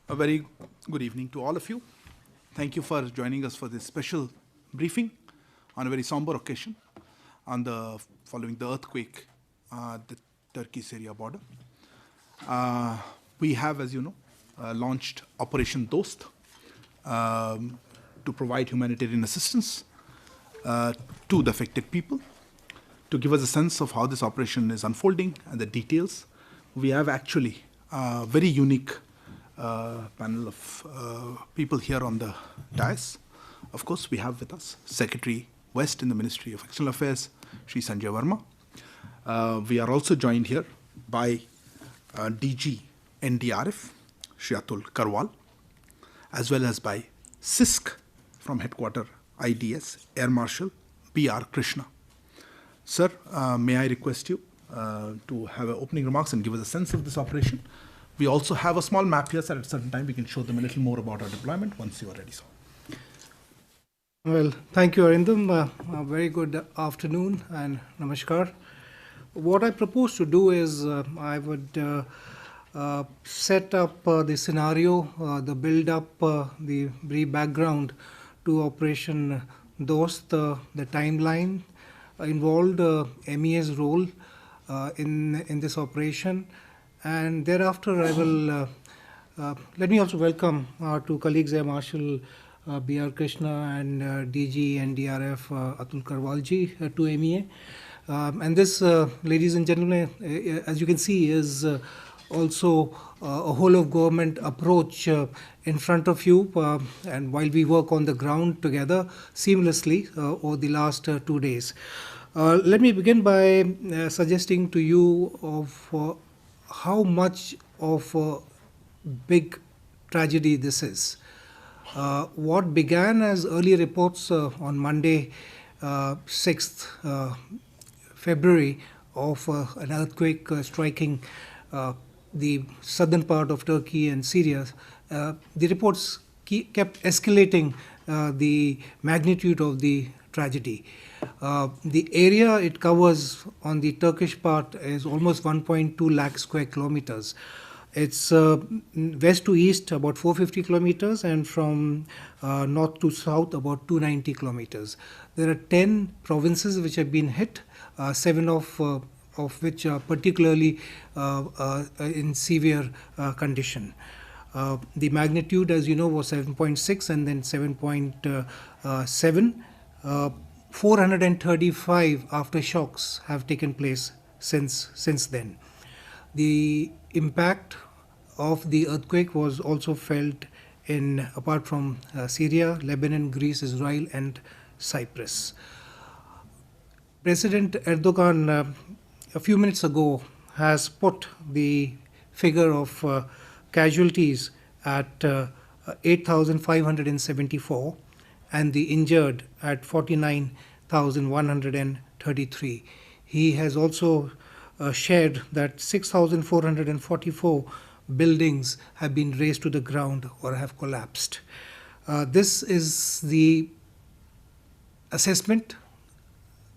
A very good evening to all of you. Thank you for joining us for this special briefing on a very somber occasion following the earthquake at the Turkey-Syria border. We have, as you know, launched Operation Dost to provide humanitarian assistance to the affected people. To give us a sense of how this operation is unfolding and the details, we have actually a very unique panel of people here on the dais. Of course, we have with us Secretary West in the Ministry of External Affairs, Shri Sanjay Verma. We are also joined here by DG NDRF, Shri Atul Karwal, as well as by CISC from Headquarter IDS, Air Marshal B.R. Krishna. Sir, may I request you to have opening remarks and give us a sense of this operation? We also have a small map here, so at a certain time we can show them a little more about our deployment once you are ready, sir. Well, thank you, Arindam. A very good afternoon and namaskar. What I propose to do is I would set up the scenario, the build-up, the brief background to Operation Dost, the timeline involved, MEA's role in this operation, and thereafter I will let me also welcome our two colleagues, Air Marshal B.R. Krishna and DG NDRF Atul Karwalji to MEA. And this, ladies and gentlemen, as you can see, is also a whole of government approach in front of you, and while we work on the ground together seamlessly over the last 2 days. Let me begin by suggesting to you of how much of a big tragedy this is. What began as early reports on Monday, 6th February, of an earthquake striking the southern part of Turkey and Syria, the reports kept escalating the magnitude of the tragedy. The area it covers on the Turkish part is almost 1.2 lakh square kilometers. It's west to east about 450 kilometers and from north to south about 290 kilometers. There are 10 provinces which have been hit, 7 of which are particularly in severe condition. The magnitude, as you know, was 7.6 and then 7.7. 435 aftershocks have taken place since then. The impact of the earthquake was also felt apart from Syria, Lebanon, Greece, Israel, and Cyprus. President Erdogan, a few minutes ago, has put the figure of casualties at 8,574 and the injured at 49,133. He has also shared that 6,444 buildings have been razed to the ground or have collapsed. This is the assessment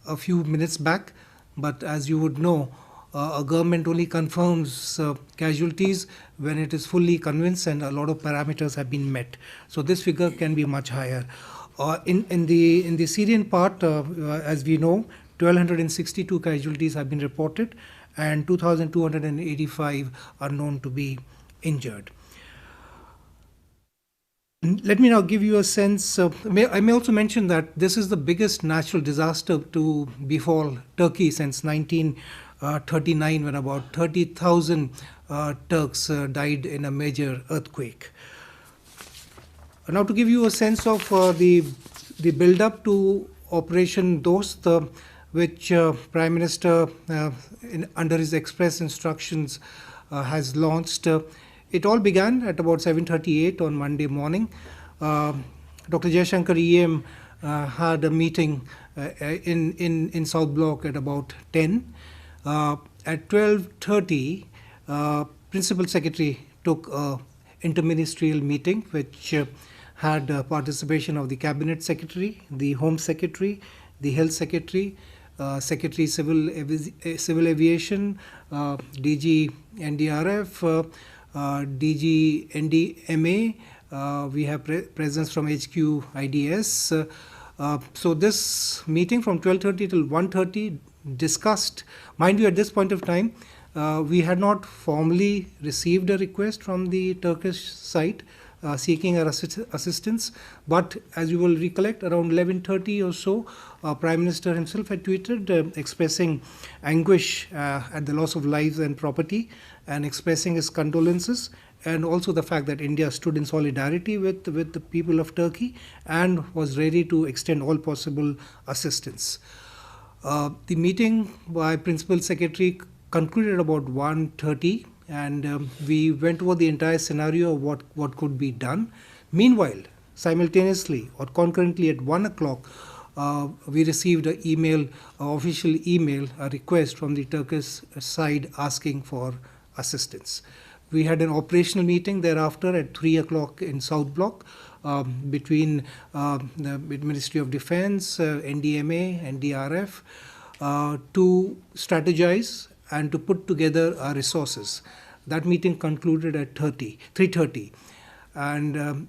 a few minutes back, but as you would know, a government only confirms casualties when it is fully convinced and a lot of parameters have been met. So this figure can be much higher. In the Syrian part, as we know, 1,262 casualties have been reported and 2,285 are known to be injured. Let me now give you a sense of, I may also mention that this is the biggest natural disaster to befall Turkey since 1939, when about 30,000 Turks died in a major earthquake. Now, to give you a sense of the build-up to Operation Dost, which Prime Minister, under his express instructions, has launched. It all began at about 7:38 on Monday morning. Dr. Jaishankar EM had a meeting in South Block at about 10. At 12:30, Principal Secretary took a interministerial meeting, which had participation of the Cabinet Secretary, the Home Secretary, the Health Secretary, Secretary Civil Aviation, DG NDRF, DG MEA. We have presence from HQ IDS. So this meeting from 12:30 till 1:30 discussed, mind you, at this point of time, we had not formally received a request from the Turkish side seeking our assistance, but as you will recollect, around 11:30 or so, Prime Minister himself had tweeted expressing anguish at the loss of lives and property, and expressing his condolences, and also the fact that India stood in solidarity with the people of Turkey and was ready to extend all possible assistance. The meeting by Principal Secretary concluded about 1:30, and we went over the entire scenario of what could be done. Meanwhile, simultaneously or concurrently at 1 o'clock, we received an email, official email, a request from the Turkish side asking for assistance. We had an operational meeting thereafter at 3 o'clock in South Block between the Ministry of Defense, NDMA, and DRF to strategize and to put together our resources. That meeting concluded at 3:30. And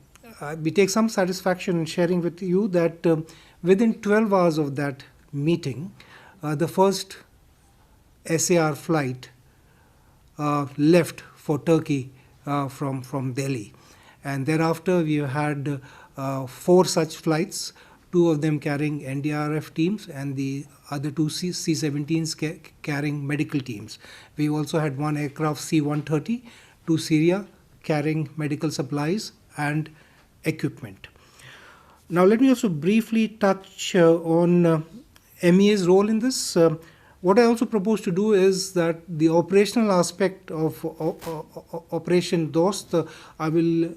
we take some satisfaction in sharing with you that within 12 hours of that meeting, the first SAR flight left for Turkey from Delhi. And thereafter, we had 4 such flights, 2 of them carrying NDRF teams and the other 2 C-17s carrying medical teams. We also had 1 aircraft C-130 to Syria carrying medical supplies and equipment. Now, let me also briefly touch on MEA's role in this. What I also propose to do is that the operational aspect of Operation Dost, I will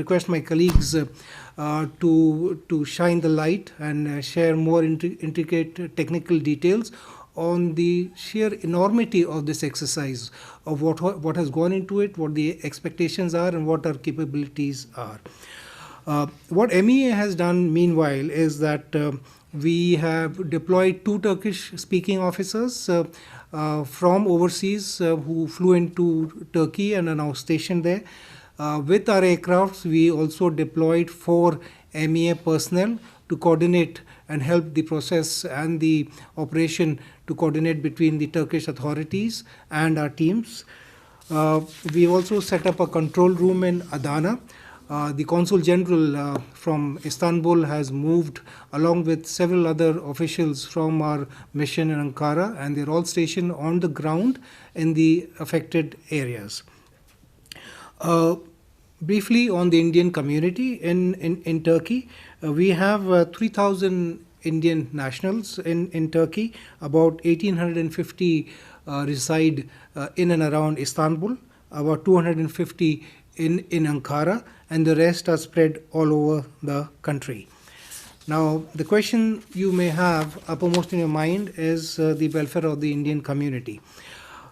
request my colleagues to shine the light and share more intricate technical details on the sheer enormity of this exercise, of what has gone into it, what the expectations are, and what our capabilities are. What MEA has done meanwhile is that we have deployed 2 Turkish-speaking officers from overseas who flew into Turkey and are now stationed there. With our aircrafts, we also deployed 4 MEA personnel to coordinate and help the process and the operation to coordinate between the Turkish authorities and our teams. We also set up a control room in Adana. The Consul General from Istanbul has moved along with several other officials from our mission in Ankara, and they're all stationed on the ground in the affected areas. Briefly on the Indian community in Turkey, we have 3,000 Indian nationals in Turkey. About 1,850 reside in and around Istanbul, about 250 in Ankara, and the rest are spread all over the country. Now, the question you may have uppermost in your mind is the welfare of the Indian community.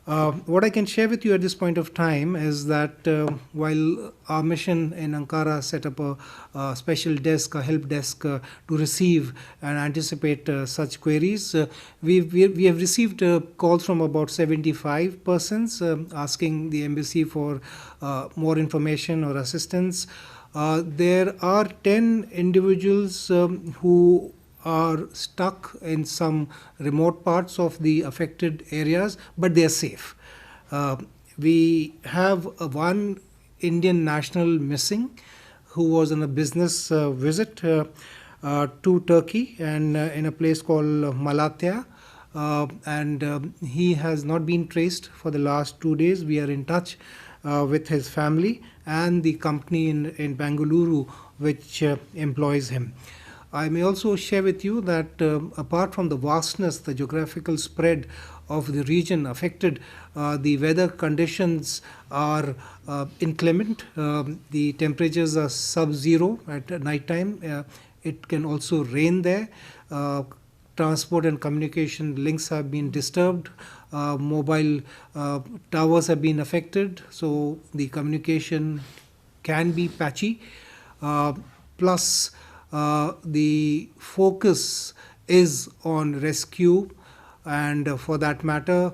What I can share with you at this point of time is that while our mission in Ankara set up a special desk, a help desk to receive and anticipate such queries, we have received calls from about 75 persons asking the embassy for more information or assistance. There are 10 individuals who are stuck in some remote parts of the affected areas, but they are safe. We have one Indian national missing who was on a business visit to Turkey and in a place called Malatya, and he has not been traced for the last 2 days. We are in touch with his family and the company in Bengaluru which employs him. I may also share with you that apart from the vastness, the geographical spread of the region affected, the weather conditions are inclement. The temperatures are sub-zero at night time. It can also rain there. Transport and communication links have been disturbed. Mobile towers have been affected, so the communication can be patchy. Plus, the focus is on rescue, and for that matter,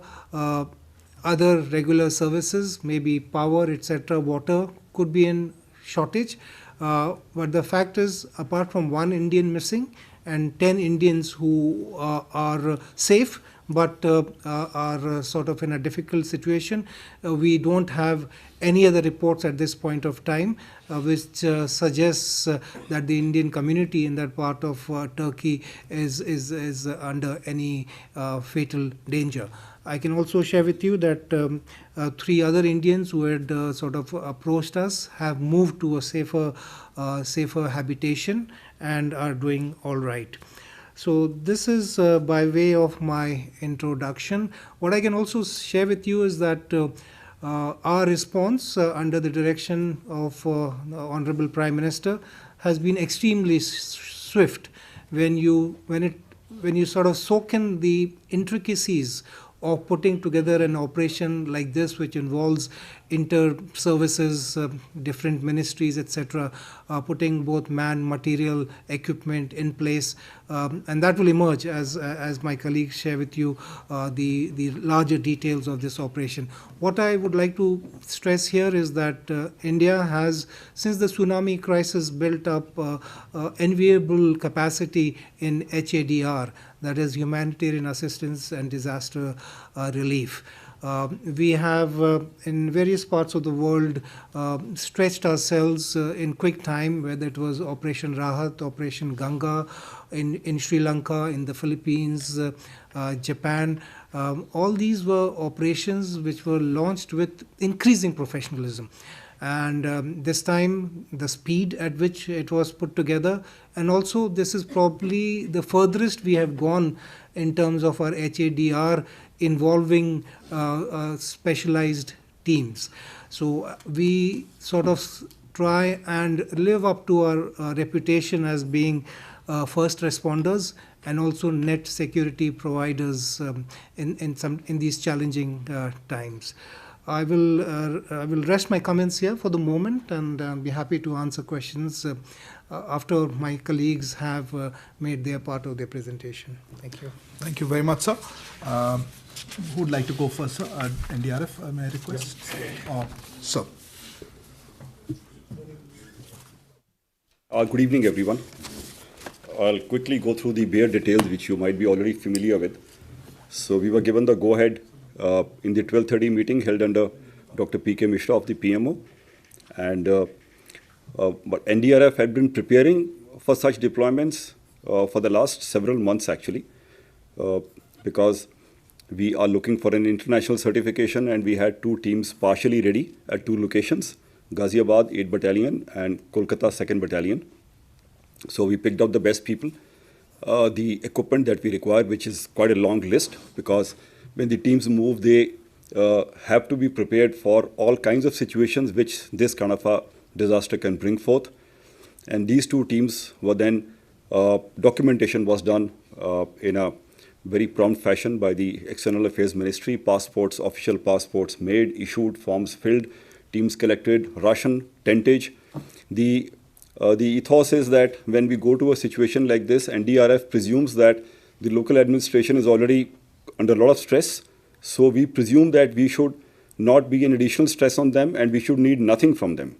other regular services, maybe power, etc., water, could be in shortage. But the fact is, apart from one Indian missing and 10 Indians who are safe but are sort of in a difficult situation, we don't have any other reports at this point of time which suggests that the Indian community in that part of Turkey is under any fatal danger. I can also share with you that 3 other Indians who had sort of approached us have moved to a safer habitation and are doing all right. So this is by way of my introduction. What I can also share with you is that our response under the direction of the Honorable Prime Minister has been extremely swift. When you sort of soak in the intricacies of putting together an operation like this, which involves inter-services, different ministries, etc., putting both man, material, equipment in place, and that will emerge as my colleagues share with you the larger details of this operation. What I would like to stress here is that India has, since the tsunami crisis, built up enviable capacity in HADR, that is humanitarian assistance and disaster relief. We have in various parts of the world stretched ourselves in quick time, whether it was Operation Rahat, Operation Ganga in Sri Lanka, in the Philippines, Japan. All these were operations which were launched with increasing professionalism. And this time, the speed at which it was put together, and also this is probably the furthest we have gone in terms of our HADR involving specialized teams. So we sort of try and live up to our reputation as being first responders and also net security providers in these challenging times. I will rest my comments here for the moment and be happy to answer questions after my colleagues have made their part of their presentation. Thank you. Thank you very much, sir. Who would like to go first, sir? NDRF, may I request? Sir. Good evening, everyone. I'll quickly go through the bare details, which you might be already familiar with. So we were given the go-ahead in the 12:30 meeting held under Dr. P.K. Mishra of the PMO. And but NDRF had been preparing for such deployments for the last several months, actually, because we are looking for an international certification, and we had 2 teams partially ready at 2 locations, Ghaziabad 8th Battalion and Kolkata 2nd Battalion. So we picked out the best people, the equipment that we require, which is quite a long list, because when the teams move, they have to be prepared for all kinds of situations which this kind of a disaster can bring forth. And these 2 teams were then, documentation was done in a very prompt fashion by the External Affairs Ministry, passports, official passports made, issued, forms filled, teams collected, ration, tentage. The ethos is that when we go to a situation like this, NDRF presumes that the local administration is already under a lot of stress. So we presume that we should not be an additional stress on them, and we should need nothing from them.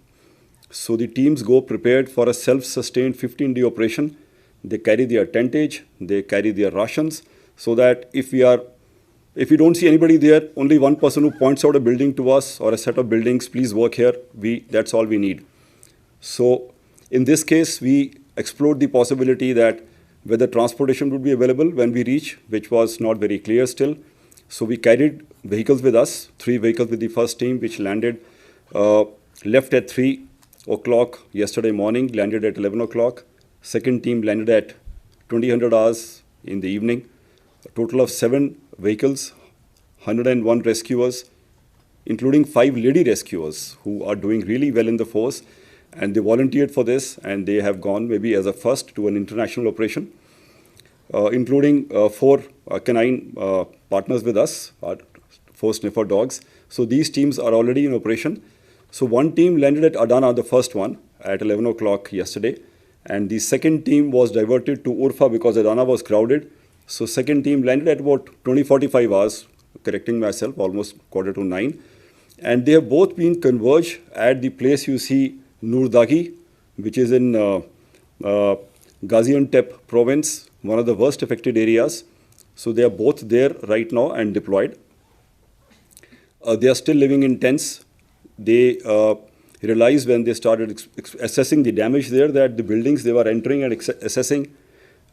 So the teams go prepared for a self-sustained 15-day operation. They carry their tentage, they carry their rations, so that if we don't see anybody there, only one person who points out a building to us or a set of buildings, please work here, that's all we need. So in this case, we explored the possibility that whether transportation would be available when we reach, which was not very clear still. So we carried vehicles with us, 3 vehicles with the first team, which landed, left at 3 o'clock yesterday morning, landed at 11 o'clock. Second team landed at 2000 hours in the evening. A total of 7 vehicles, 101 rescuers, including 5 lady rescuers who are doing really well in the force. And they volunteered for this, and they have gone maybe as a first to an international operation, including 4 canine partners with us, 4 sniffer dogs. So these teams are already in operation. So one team landed at Adana, the first one, at 11 o'clock yesterday. And the second team was diverted to Urfa because Adana was crowded. So second team landed at about 20:45 hours, correcting myself, almost 8:45. And they have both been converged at the place you see Nurdagi, which is in Gaziantep province, one of the worst affected areas. So they are both there right now and deployed. They are still living in tents. They realized when they started assessing the damage there that the buildings they were entering and assessing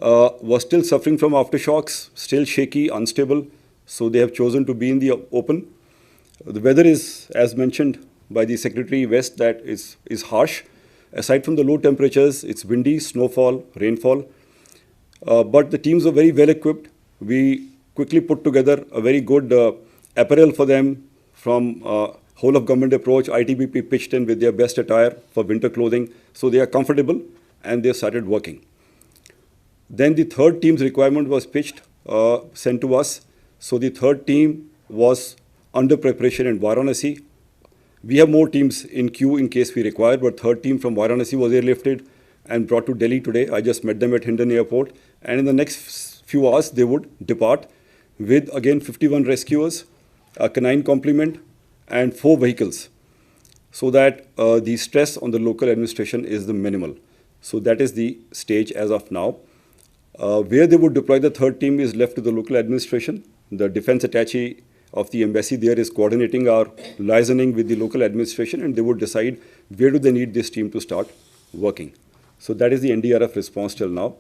were still suffering from aftershocks, still shaky, unstable. So they have chosen to be in the open. The weather is, as mentioned by the Secretary West, that is harsh. Aside from the low temperatures, it's windy, snowfall, rainfall. But the teams are very well equipped. We quickly put together a very good apparel for them from whole of government approach. ITBP pitched in with their best attire for winter clothing. So they are comfortable and they started working. Then the third team's requirement was pitched, sent to us. So the third team was under preparation in Varanasi. We have more teams in queue in case we require, but third team from Varanasi was airlifted and brought to Delhi today. I just met them at Hindon Airport. And in the next few hours, they would depart with, again, 51 rescuers, a canine complement, and 4 vehicles, so that the stress on the local administration is the minimal. So that is the stage as of now. Where they would deploy the third team is left to the local administration. The defense attaché of the embassy there is coordinating our liaising with the local administration, and they would decide where do they need this team to start working. So that is the NDRF response till now.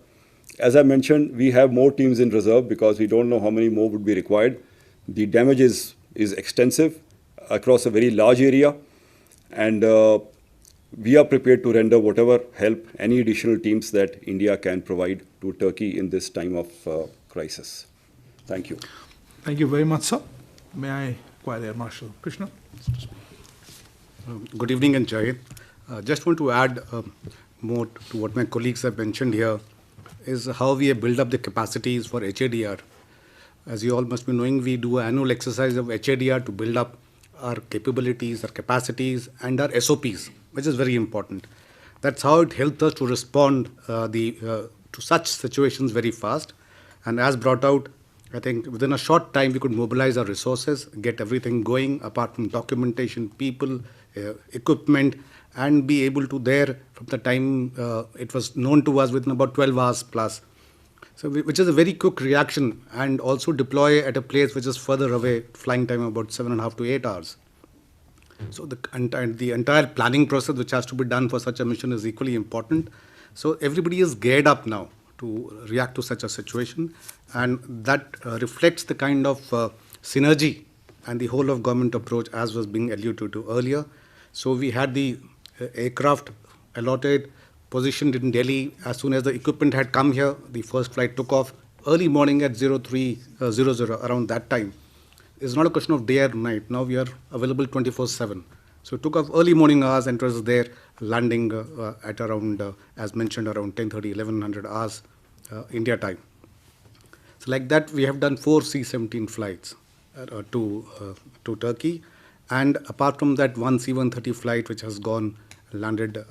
As I mentioned, we have more teams in reserve because we don't know how many more would be required. The damage is extensive across a very large area, and we are prepared to render whatever help, any additional teams that India can provide to Turkey in this time of crisis. Thank you. Thank you very much, sir. May I inquire Air Marshal Krishna? Good evening and Jai Hind. Just want to add more to what my colleagues have mentioned here is how we have built up the capacities for HADR. As you all must be knowing, we do an annual exercise of HADR to build up our capabilities, our capacities, and our SOPs, which is very important. That's how it helped us to respond to such situations very fast. And as brought out, I think within a short time, we could mobilize our resources, get everything going, apart from documentation, people, equipment, and be able to there from the time it was known to us within about 12 hours plus. So, which is a very quick reaction, and also deploy at a place which is further away, flying time about 7.5 to 8 hours. So the entire planning process which has to be done for such a mission is equally important. So everybody is geared up now to react to such a situation, and that reflects the kind of synergy and the whole of government approach as was being alluded to earlier. So we had the aircraft allotted, positioned in Delhi. As soon as the equipment had come here, the first flight took off early morning at 0300, around that time. It's not a question of day or night. Now we are available 24/7. So it took off early morning hours and it was there landing at around, as mentioned, around 10:30, 1100 hours India time. So like that, we have done 4 C-17 flights to Turkey. And apart from that, 1 C-130 flight which has gone, landed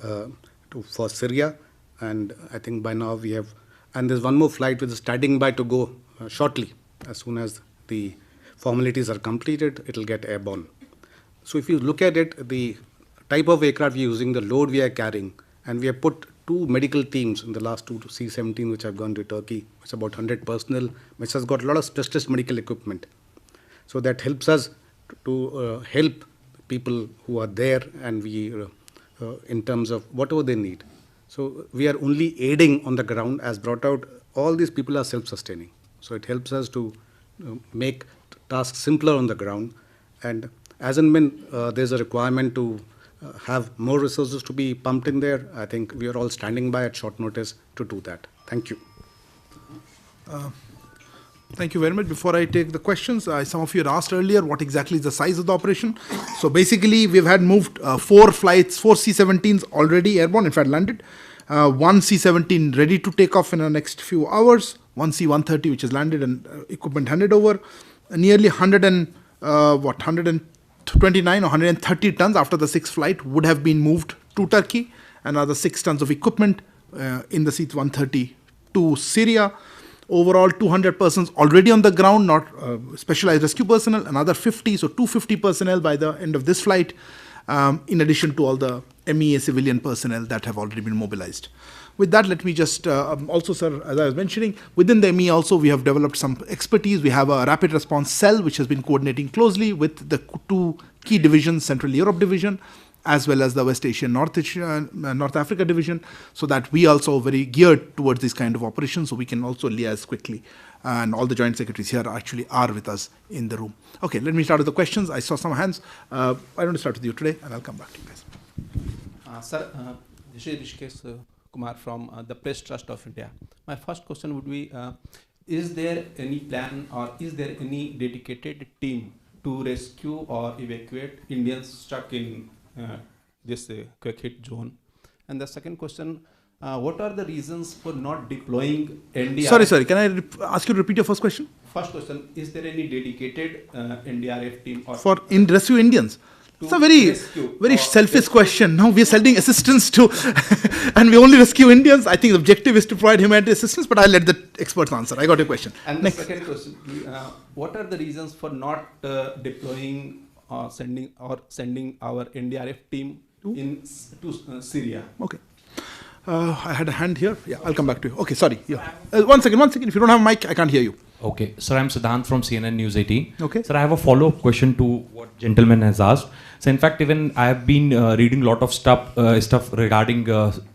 for Syria. And I think by now we have, and there's one more flight which is standing by to go shortly. As soon as the formalities are completed, it will get airborne. So if you look at it, the type of aircraft we are using, the load we are carrying, and we have put 2 medical teams in the last 2 C-17 which have gone to Turkey. It's about 100 personnel, which has got a lot of specialist medical equipment. So that helps us to help people who are there, and we in terms of whatever they need. So we are only aiding on the ground. As brought out, all these people are self-sustaining. So it helps us to make tasks simpler on the ground. And as and when there's a requirement to have more resources to be pumped in there, I think we are all standing by at short notice to do that. Thank you. Thank you very much. Before I take the questions, some of you had asked earlier what exactly is the size of the operation. So basically, we've had moved 4 flights, 4 C-17s already airborne, in fact landed. 1 C-17 ready to take off in the next few hours. 1 C-130 which is landed and equipment handed over. Nearly 129 or 130 tons after the 6th flight would have been moved to Turkey. Another 6 tons of equipment in the C-130 to Syria. Overall, 200 persons already on the ground, not specialized rescue personnel, another 50, so 250 personnel by the end of this flight, in addition to all the MEA civilian personnel that have already been mobilized. With that, let me just also, sir, as I was mentioning, within the MEA also we have developed some expertise. We have a rapid response cell which has been coordinating closely with the two key divisions, Central Europe Division, as well as the West Asian, North Africa Division, so that we also very geared towards this kind of operations, so we can also liaise quickly. And all the joint secretaries here actually are with us in the room. Okay, let me start with the questions. I saw some hands. I don't start with you today, and I'll come back to you guys. Sir, this is Rishikesh Kumar from the Press Trust of India. My first question would be, is there any plan or is there any dedicated team to rescue or evacuate Indians stuck in this quick hit zone? And the second question, what are the reasons for not deploying NDRF? Sorry, can I ask you to repeat your first question? First question, is there any dedicated NDRF team or for rescue Indians? It's a very selfish question. No, we are sending assistance to, and we only rescue Indians. I think the objective is to provide humanitarian assistance, but I'll let the experts answer. I got your question. And the second question, what are the reasons for not deploying or sending our NDRF team to Syria? Okay. I had a hand here. Yeah, I'll come back to you. Okay, sorry. Yeah. One second. If you don't have a mic, I can't hear you. Okay. Sir, I'm Siddhant from CNN News 18. Okay. Sir, I have a follow-up question to what gentleman has asked. So, in fact, even I have been reading a lot of stuff regarding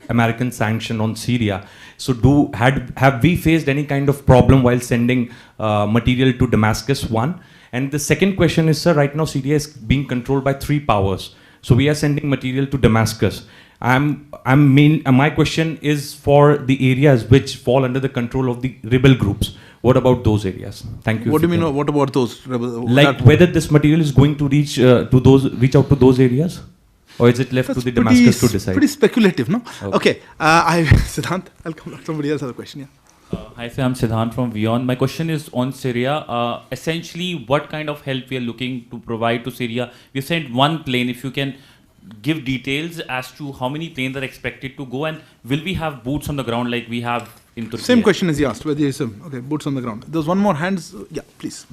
American sanction on Syria. So, have we faced any kind of problem while sending material to Damascus? One. And the second question is, sir, right now Syria is being controlled by 3 powers. So, we are sending material to Damascus. My question is for the areas which fall under the control of the rebel groups. What about those areas? Thank you. What do you mean? What about those rebel? Like whether this material is going to reach out to those areas, or is it left to the Damascus to decide? Pretty speculative, no? Okay. Siddhant, I'll come back. Somebody else has a question. Yeah. Hi, sir. I'm Siddhant from Beyond. My question is on Syria. Essentially, what kind of help we are looking to provide to Syria? We sent one plane. If you can give details as to how many planes are expected to go, and will we have boots on the ground like we have in Turkey? Same question is asked. Whether okay, boots on the ground. There's one more hands. Yeah, please.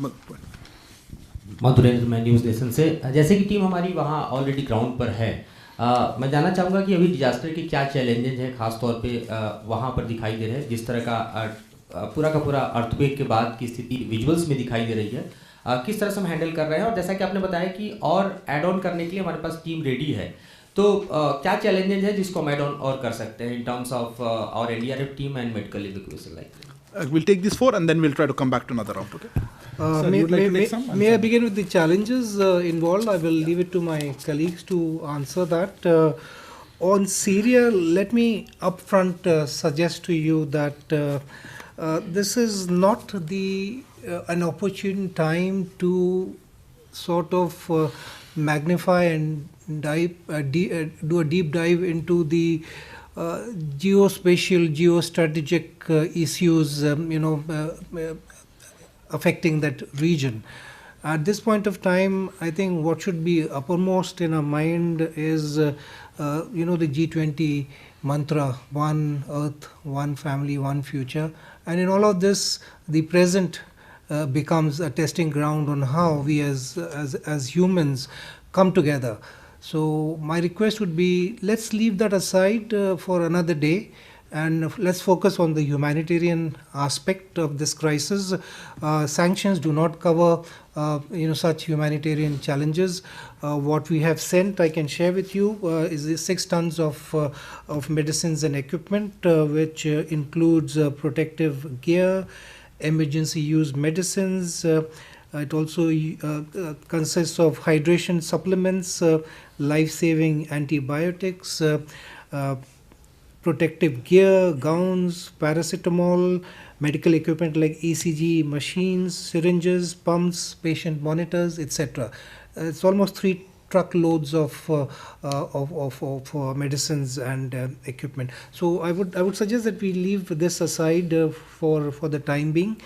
Madhurendra, मैं news nation से। जैसे कि team हमारी वहाँ already ground पर है, मैं जानना चाहूँगा कि अभी डिजास्टर के क्या चैलेंजेस हैं खास तौर पे वहाँ पर दिखाई दे रहे हैं, जिस तरह का पूरा अर्थक्वेक के बाद की स्थिति विजुअल्स में दिखाई दे रही है, किस तरह से हम हैंडल कर रहे हैं, और जैसा कि आपने बताया कि और ऐड ऑन करने के लिए हमारे पास टीम रेडी है, तो क्या चैलेंजेस है जिसको हम ऐड ऑन और कर सकते हैं in terms of our NDRF team and medical evacuation like? We'll take these 4 and then we'll try to come back to another round. Okay. May I begin with the challenges involved? I will leave it to my colleagues to answer that. On Syria, let me upfront suggest to you that this is not an opportune time to sort of magnify and do a deep dive into the geospatial, geostrategic issues, affecting that region. At this point of time, I think what should be uppermost in our mind is, the G20 mantra, one earth, one family, one future. And in all of this, the present becomes a testing ground on how we as humans come together. So my request would be, let's leave that aside for another day, and let's focus on the humanitarian aspect of this crisis. Sanctions do not cover such humanitarian challenges. What we have sent, I can share with you, is the 6 tons of medicines and equipment, which includes protective gear, emergency use medicines. It also consists of hydration supplements, life-saving antibiotics, protective gear, gowns, paracetamol, medical equipment like ECG machines, syringes, pumps, patient monitors, etc. It's almost 3 truckloads of medicines and equipment. So I would suggest that we leave this aside for the time being.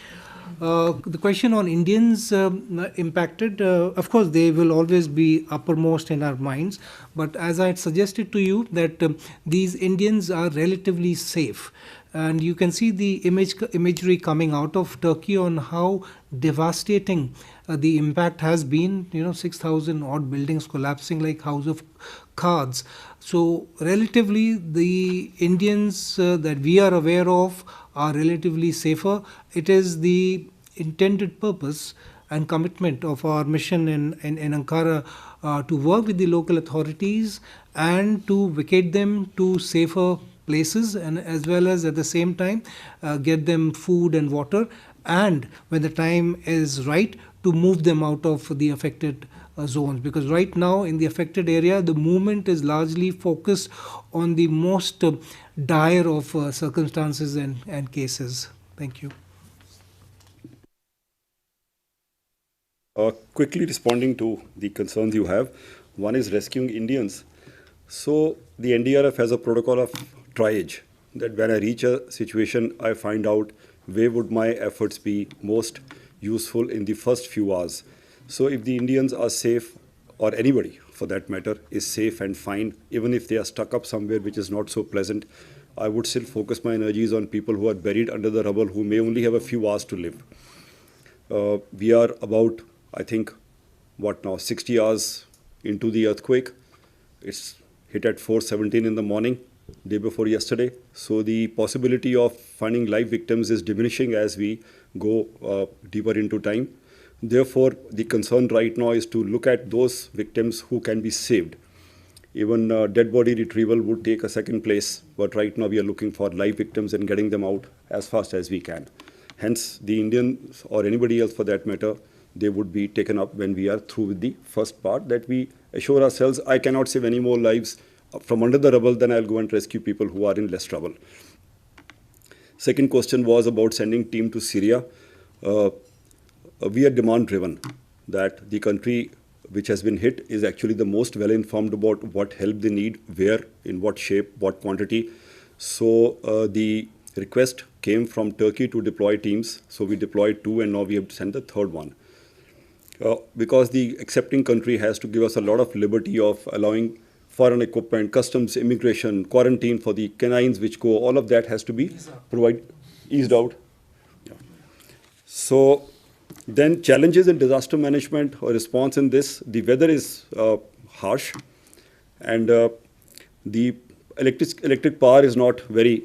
The question on Indians impacted, of course, they will always be uppermost in our minds. But as I had suggested to you, that these Indians are relatively safe. And you can see the imagery coming out of Turkey on how devastating the impact has been. 6,000 odd buildings collapsing like house of cards. So relatively, the Indians that we are aware of are relatively safer. It is the intended purpose and commitment of our mission in Ankara to work with the local authorities and to vacate them to safer places, and as well as at the same time get them food and water, and when the time is right, to move them out of the affected zones. Because right now in the affected area, the movement is largely focused on the most dire of circumstances and cases. Thank you. Quickly responding to the concerns you have. One is rescuing Indians. So the NDRF has a protocol of triage, that when I reach a situation, I find out where would my efforts be most useful in the first few hours. So if the Indians are safe, or anybody for that matter is safe and fine, even if they are stuck up somewhere which is not so pleasant, I would still focus my energies on people who are buried under the rubble, who may only have a few hours to live. We are about, I think, 60 hours into the earthquake. It's hit at 4:17 in the morning, day before yesterday. So the possibility of finding live victims is diminishing as we go deeper into time. Therefore, the concern right now is to look at those victims who can be saved. Even dead body retrieval would take a second place, but right now we are looking for live victims and getting them out as fast as we can. Hence, the Indians or anybody else for that matter, they would be taken up when we are through with the first part, that we assure ourselves, I cannot save any more lives from under the rubble, then I'll go and rescue people who are in less trouble. Second question was about sending team to Syria. We are demand driven, that the country which has been hit is actually the most well informed about what help they need, where, in what shape, what quantity. So the request came from Turkey to deploy teams. So we deployed 2 and now we have to send the third one. Because the accepting country has to give us a lot of liberty of allowing foreign equipment, customs, immigration, quarantine for the canines which go, all of that has to be eased out. Yeah. So then challenges in disaster management or response in this, the weather is harsh, and the electric power is not very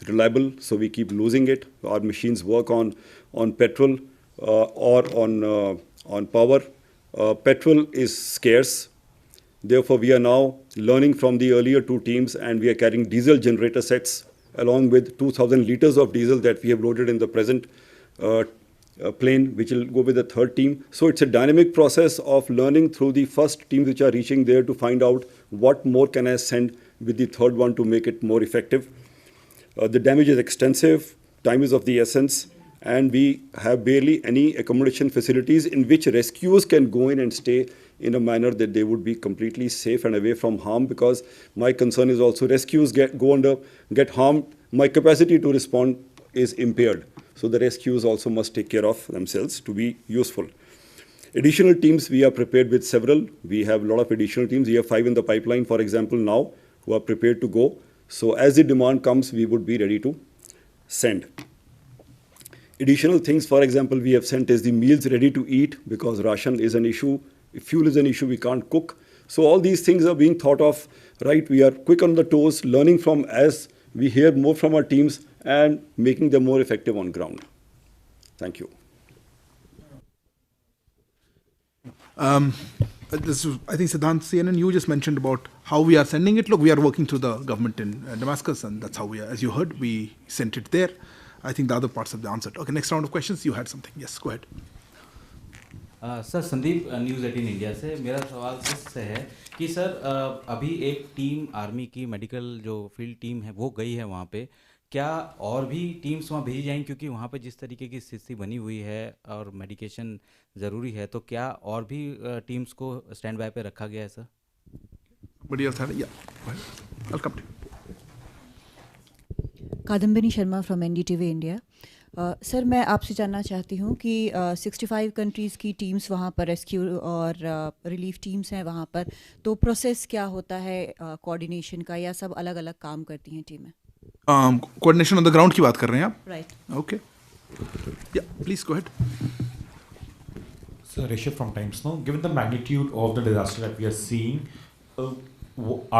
reliable, so we keep losing it. Our machines work on petrol or on power. Petrol is scarce. Therefore, we are now learning from the earlier 2 teams, and we are carrying diesel generator sets along with 2,000 liters of diesel that we have loaded in the present plane, which will go with the third team. So it's a dynamic process of learning through the first teams which are reaching there to find out what more can I send with the third one to make it more effective. The damage is extensive, time is of the essence, and we have barely any accommodation facilities in which rescuers can go in and stay in a manner that they would be completely safe and away from harm, because my concern is also rescuers get harmed, my capacity to respond is impaired. So the rescuers also must take care of themselves to be useful. Additional teams, we are prepared with several. We have a lot of additional teams. We have 5 in the pipeline, for example, now, who are prepared to go. So as the demand comes, we would be ready to send. Additional things, for example, we have sent is the meals ready to eat, because ration is an issue. If fuel is an issue, we can't cook. So all these things are being thought of, right? We are quick on the toes, learning from as we hear more from our teams and making them more effective on ground. Thank you. This is, I think, Siddhant, CNN, you just mentioned about how we are sending it. Look, we are working through the government in Damascus, and that's how we are. As you heard, we sent it there. I think the other parts have been answered. Okay, next round of questions. You had something. Yes, go ahead. Sir Sandeep news 18 India से मेरा सवाल इससे है कि sir अभी एक team army की medical जो फील्ड टीम है वो गई है वहाँ पे, क्या और भी टीम्स वहाँ भेजी जाएंगी, क्योंकि वहाँ पे जिस तरीके की स्थिति बनी हुई है और मेडिकेशन ज़रूरी है, तो क्या और भी टीम्स को स्टैंड बाय पे रखा गया है सर? बढ़िया सर, या welcome. Kadambini Sharma from NDTV India. Sir मैं आपसे जानना चाहती हूँ कि 65 कंट्रीज़ की टीम्स वहाँ पर रेस्क्यू और रिलीफ टीम्स हैं वहाँ पर, तो प्रोसेस क्या होता है कोऑर्डिनेशन का, या सब अलग अलग काम करती हैं टीमें? कोऑर्डिनेशन ऑन द ग्राउंड की बात कर रहे हैं आप? राइट. ओके, या please go ahead. So, Rishabh from Times Now. Given the magnitude of the disaster that we are seeing,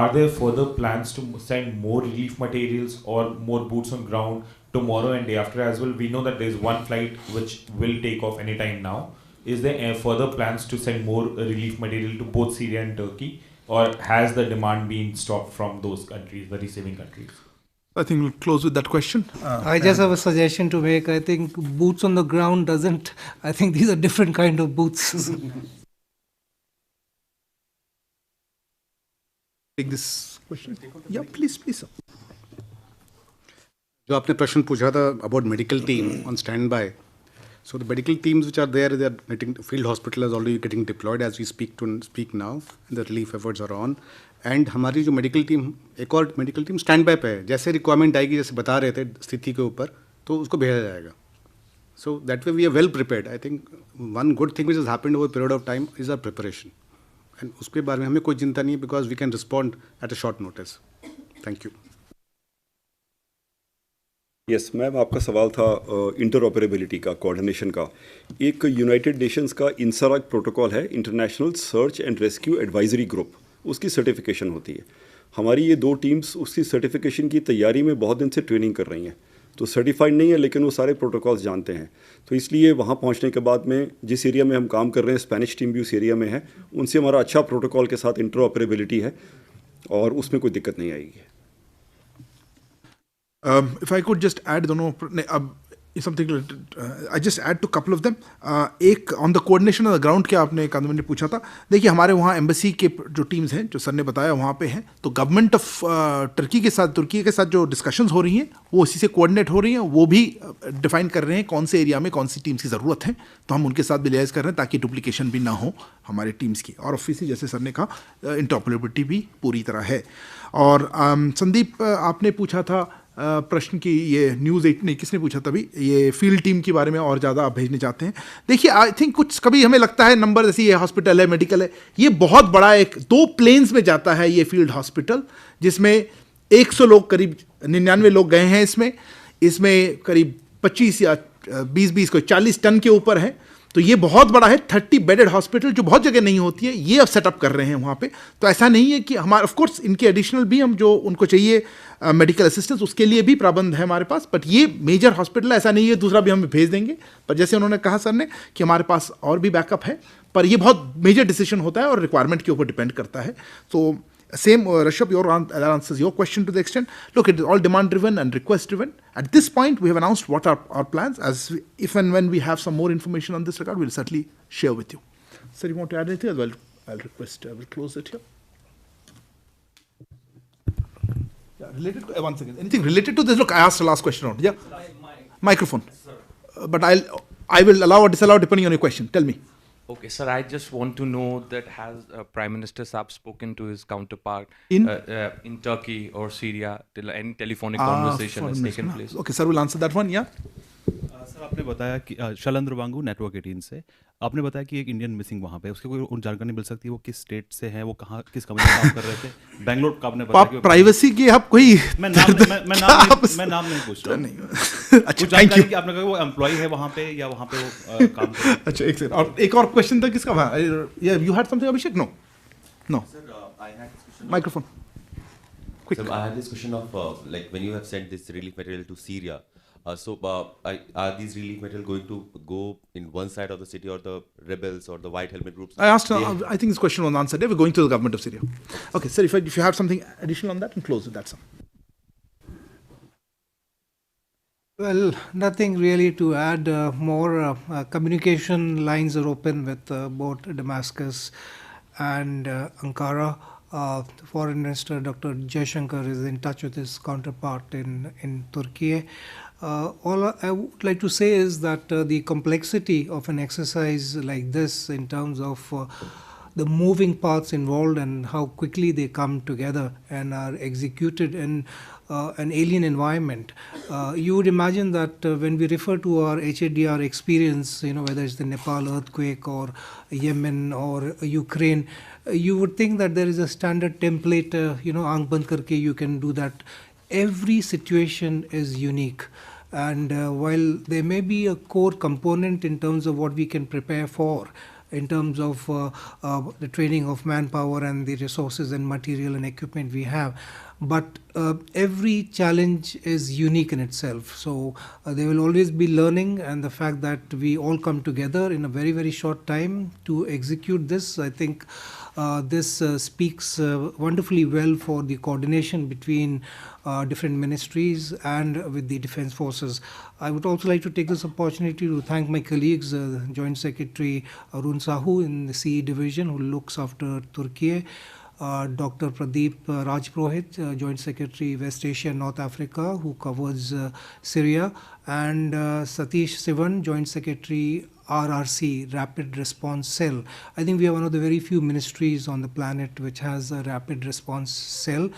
are there further plans to send more relief materials or more boots on ground tomorrow and day after as well? We know that there is one flight which will take off anytime now. Is there further plans to send more relief material to both Syria and Turkey, or has the demand been stopped from those countries, the receiving countries? I think we'll close with that question. I just have a suggestion to make. I think boots on the ground doesn't, I think these are different kind of boots. Take this question. Yeah, please, sir. जो आपने प्रश्न पूछा था about medical team on standby. So the medical teams which are there, they are getting, field hospital is already getting deployed as we speak now, and the relief efforts are on. And हमारी जो medical team, एक और medical team stand by पे है, जैसे requirement आएगी, जैसे बता रहे थे स्थिति के ऊपर, तो उसको भेजा जाएगा. So that way we are well prepared. I think one good thing which has happened over period of time is our preparation, and उसके बारे में हमें कोई चिंता नहीं है, because we can respond at a short notice. Thank you. Yes ma'am, आपका सवाल था इंटरऑपरेबिलिटी का, कोऑर्डिनेशन का. एक यूनाइटेड नेशंस का इंसरा प्रोटोकॉल है, international search and rescue advisory group, उसकी सर्टिफिकेशन होती है. हमारी ये 2 टीम्स उसकी सर्टिफिकेशन की तैयारी में बहुत दिन से ट्रेनिंग कर रही हैं. तो सर्टिफाइड नहीं है, लेकिन वो सारे प्रोटोकॉल्स जानते हैं. तो इसलिए वहाँ पहुँचने के बाद में जिस एरिया में हम काम कर रहे हैं, स्पेनिश टीम भी उस एरिया में है, उनसे हमारा अच्छा प्रोटोकॉल के साथ इंटरऑपरेबिलिटी है और उसमें कोई दिक्कत नहीं आएगी. If I could just add, दोनों something I just add to couple of them. एक on the coordination on the ground के आपने एक आदमी ने पूछा था. देखिए हमारे वहाँ एम्बेसी के जो टीम्स हैं, जो सर ने बताया वहाँ पे हैं, तो गवर्नमेंट ऑफ तुर्की के साथ जो डिस्कशंस हो रही हैं वो इसी से कोऑर्डिनेट हो रही हैं. वो भी डिफाइन कर रहे हैं कौन से एरिया में कौन सी टीम्स की ज़रूरत है, तो हम उनके साथ भी लियाइज कर रहे हैं ताकि डुप्लीकेशन भी ना हो हमारे टीम्स की. और ऑफिसली जैसे सर ने कहा इंटरऑपरेबिलिटी भी पूरी तरह है. और संदीप आपने पूछा था प्रश्न की, ये न्यूज़ 8 ने किसने पूछा तभी, ये फील्ड टीम के बारे में और ज़्यादा आप भेजने चाहते हैं. देखिए आई थिंक कुछ कभी हमें लगता है नंबर, जैसे ये हॉस्पिटल है, मेडिकल है, ये बहुत बड़ा, एक 2 प्लेन्स में जाता है ये फील्ड हॉस्पिटल, जिसमें 100 लोग, करीब 99 लोग गए हैं इसमें करीब 25 या 20 कोई 40 टन के ऊपर है. तो ये बहुत बड़ा है, 30 बेडेड हॉस्पिटल, जो बहुत जगह नहीं होती है, ये अब सेटअप कर रहे हैं वहाँ पे. तो ऐसा नहीं है कि हमारा, ऑफ कोर्स इनके एडिशनल भी हम जो उनको चाहिए मेडिकल असिस्टेंस, उसके लिए भी प्रबंध है हमारे पास. बट ये मेजर हॉस्पिटल, ऐसा नहीं है दूसरा भी हम भेज देंगे. पर जैसे उन्होंने कहा सर ने कि हमारे पास और भी बैकअप है, पर ये बहुत मेजर डिसीजन होता है और रिक्वायरमेंट के ऊपर डिपेंड करता है. तो same, Rishabh, that answers your question to the extent. Look, it is all demand driven and request driven. At this point, we have announced what are our plans. If and when we have some more information on this regard, we'll certainly share with you. Sir, you want to add anything? I'll request, I will close it here. Yeah, related to, one second. Anything related to this? Look, I asked the last question on. Yeah. Microphone. But I will allow or disallow depending on your question. Tell me. Okay, sir, I just want to know that has Prime Minister Saab spoken to his counterpart in Turkey or Syria? Any telephonic conversation has taken place? Okay, sir will answer that one. Yeah. Sir आपने बताया कि शैलेंद्र वांगू network 18 से आपने बताया कि एक Indian missing वहाँ पे, उसके कोई जानकारी मिल सकती है, वो किस स्टेट से है, वो कहाँ किस कंपनी में काम कर रहे थे? बेंगलोर का आपने बताया कि प्राइवेसी की आप कोई मैं नाम नहीं पूछ रहा हूँ. अच्छा, थैंक यू. आपने कहा वो एम्प्लॉय है वहाँ पे या वहाँ पे वो काम कर रहे हैं? अच्छा, एक सेकंड. और एक और क्वेश्चन था किसका? You had something Abhishek? No. Microphone. Quick. So I had this question of like when you have sent this relief material to Syria, are these relief material going to go in one side of the city or the rebels or the white helmet groups? I asked. I think this question was answered. We're going to the government of Syria. Okay, sir. If you have something additional on that, and close with that, sir. Well, nothing really to add. More communication lines are open with both Damascus and Ankara. The Foreign Minister Dr. Jaishankar is in touch with his counterpart in Turkey. All I would like to say is that the complexity of an exercise like this in terms of the moving parts involved and how quickly they come together and are executed in an alien environment. You would imagine that when we refer to our HADR experience, whether it's the Nepal earthquake or Yemen or Ukraine, you would think that there is a standard template, aankh band karke you can do that. Every situation is unique. And while there may be a core component in terms of what we can prepare for, in terms of the training of manpower and the resources and material and equipment we have, but every challenge is unique in itself. So there will always be learning, and the fact that we all come together in a very, very short time to execute this, I think this speaks wonderfully well for the coordination between different ministries and with the defense forces. I would also like to take this opportunity to thank my colleagues, Joint Secretary Arun Sahu in the CE division, who looks after Turkey, Dr. Pradeep Rajpurohit, Joint Secretary West Asia and North Africa, who covers Syria, and Satish Sivan, Joint Secretary RRC, Rapid Response Cell. I think we are one of the very few ministries on the planet which has a rapid response cell,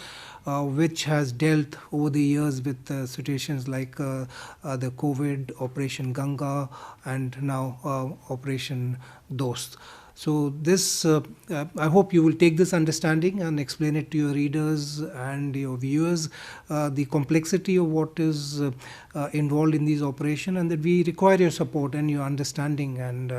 which has dealt over the years with situations like the COVID, Operation Ganga, and now Operation Dost. So this, I hope you will take this understanding and explain it to your readers and your viewers, the complexity of what is involved in these operations, and that we require your support and your understanding. And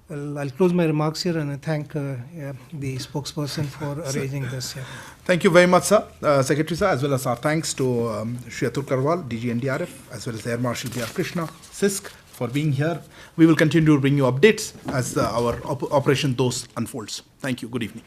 well, I'll close my remarks here, and I thank the spokesperson for arranging this. Yeah. Thank you very much, sir, Secretary sir, as well as our thanks to Shri Atul Karwal, DG NDRF, as well as Air Marshal B.R. Krishna, CISC, for being here. We will continue to bring you updates as our Operation Dost unfolds. Thank you. Good evening.